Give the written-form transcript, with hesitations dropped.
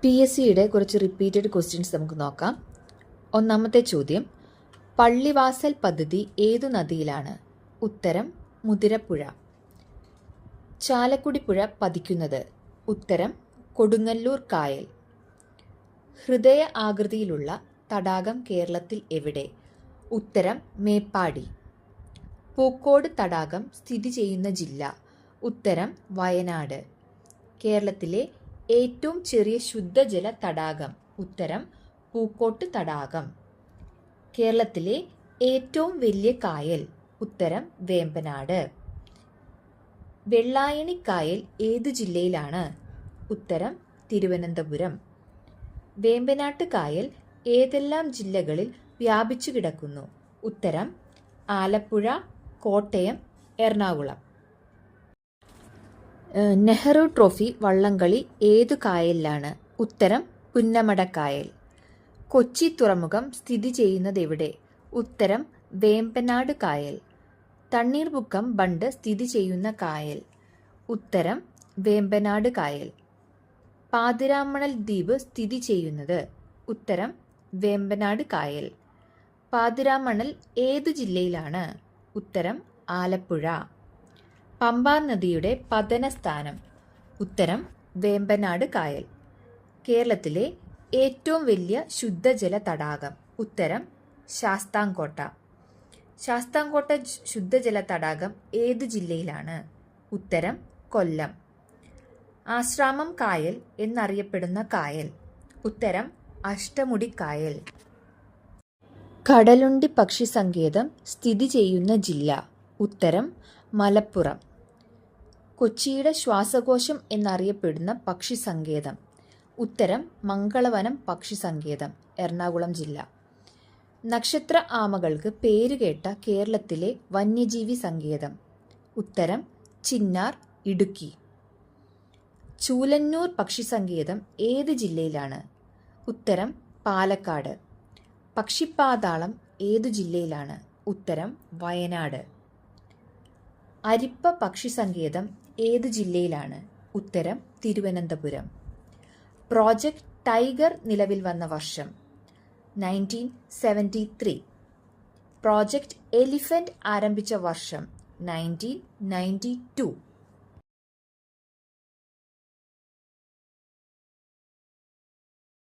PSCയുടെ കുറച്ച് repeated questions നമുക്ക് നോക്കാം. ഒന്നാമത്തെ ചോദ്യം, പള്ളിവാസൽ പദ്ധതി ഏതു നദിയിലാണ്? ഉത്തരം മുതിരപ്പുഴ. ചാലക്കുടിപ്പുഴ പതിക്കുന്നത്? ഉത്തരം കൊടുങ്ങല്ലൂർ കായൽ. ഹൃദയ ആകൃതിയിലുള്ള തടാകം കേരളത്തിൽ എവിടെ? ഉത്തരം മേപ്പാടി. പൂക്കോട് തടാകം സ്ഥിതി ചെയ്യുന്ന ജില്ല? ഉത്തരം വയനാട്. കേരളത്തിലെ ഏറ്റവും ചെറിയ ശുദ്ധജല തടാകം? ഉത്തരം പൂക്കോട്ട് തടാകം. കേരളത്തിലെ ഏറ്റവും വലിയ കായൽ? ഉത്തരം വേമ്പനാട്. വെള്ളായണി കായൽ ഏതു ജില്ലയിലാണ്? ഉത്തരം തിരുവനന്തപുരം. വേമ്പനാട്ട് കായൽ ഏതെല്ലാം ജില്ലകളിൽ വ്യാപിച്ചു കിടക്കുന്നു? ഉത്തരം ആലപ്പുഴ, കോട്ടയം, എറണാകുളം. നെഹ്റു ട്രോഫി വള്ളംകളി ഏതു കായലിലാണ്? ഉത്തരം പുന്നമടക്കായൽ. കൊച്ചി തുറമുഖം സ്ഥിതി ചെയ്യുന്നത് എവിടെ? ഉത്തരം വേമ്പനാട് കായൽ. തണ്ണീർമുക്കം ബണ്ട് സ്ഥിതി ചെയ്യുന്ന കായൽ? ഉത്തരം വേമ്പനാട് കായൽ. പാതിരാമണൽ ദ്വീപ് സ്ഥിതി ചെയ്യുന്നത്? ഉത്തരം വേമ്പനാട് കായൽ. പാതിരാമണൽ ഏതു ജില്ലയിലാണ്? ഉത്തരം ആലപ്പുഴ. പമ്പാ നദിയുടെ പതനസ്ഥാനം? ഉത്തരം വേമ്പനാട് കായൽ. കേരളത്തിലെ ഏറ്റവും വലിയ ശുദ്ധജല തടാകം? ഉത്തരം ശാസ്താംകോട്ട. ശാസ്താംകോട്ട ശുദ്ധജല തടാകം ഏതു ജില്ലയിലാണ്? ഉത്തരം കൊല്ലം. ആശ്രാമം കായൽ എന്നറിയപ്പെടുന്ന കായൽ? ഉത്തരം അഷ്ടമുടി കായൽ. കടലുണ്ടി പക്ഷി സങ്കേതം സ്ഥിതി ചെയ്യുന്ന ജില്ല? ഉത്തരം മലപ്പുറം. കൊച്ചിയുടെ ശ്വാസകോശം എന്നറിയപ്പെടുന്ന പക്ഷി സങ്കേതം? ഉത്തരം മംഗളവനം പക്ഷി സങ്കേതം, എറണാകുളം ജില്ല. നക്ഷത്ര ആമകൾക്ക് പേരുകേട്ട കേരളത്തിലെ വന്യജീവി സങ്കേതം? ഉത്തരം ചിന്നാർ, ഇടുക്കി. ചൂലന്നൂർ പക്ഷി സങ്കേതം ഏത് ജില്ലയിലാണ്? ഉത്തരം പാലക്കാട്. പക്ഷിപ്പാതാളം ഏതു ജില്ലയിലാണ്? ഉത്തരം വയനാട്. അരിപ്പ പക്ഷി സങ്കേതം ഏതു ജില്ലയിലാണ്? ഉത്തരം തിരുവനന്തപുരം. പ്രോജക്റ്റ് ടൈഗർ നിലവിൽ വന്ന വർഷം? 1973. പ്രോജക്റ്റ് എലിഫന്റ് ആരംഭിച്ച വർഷം? 1992.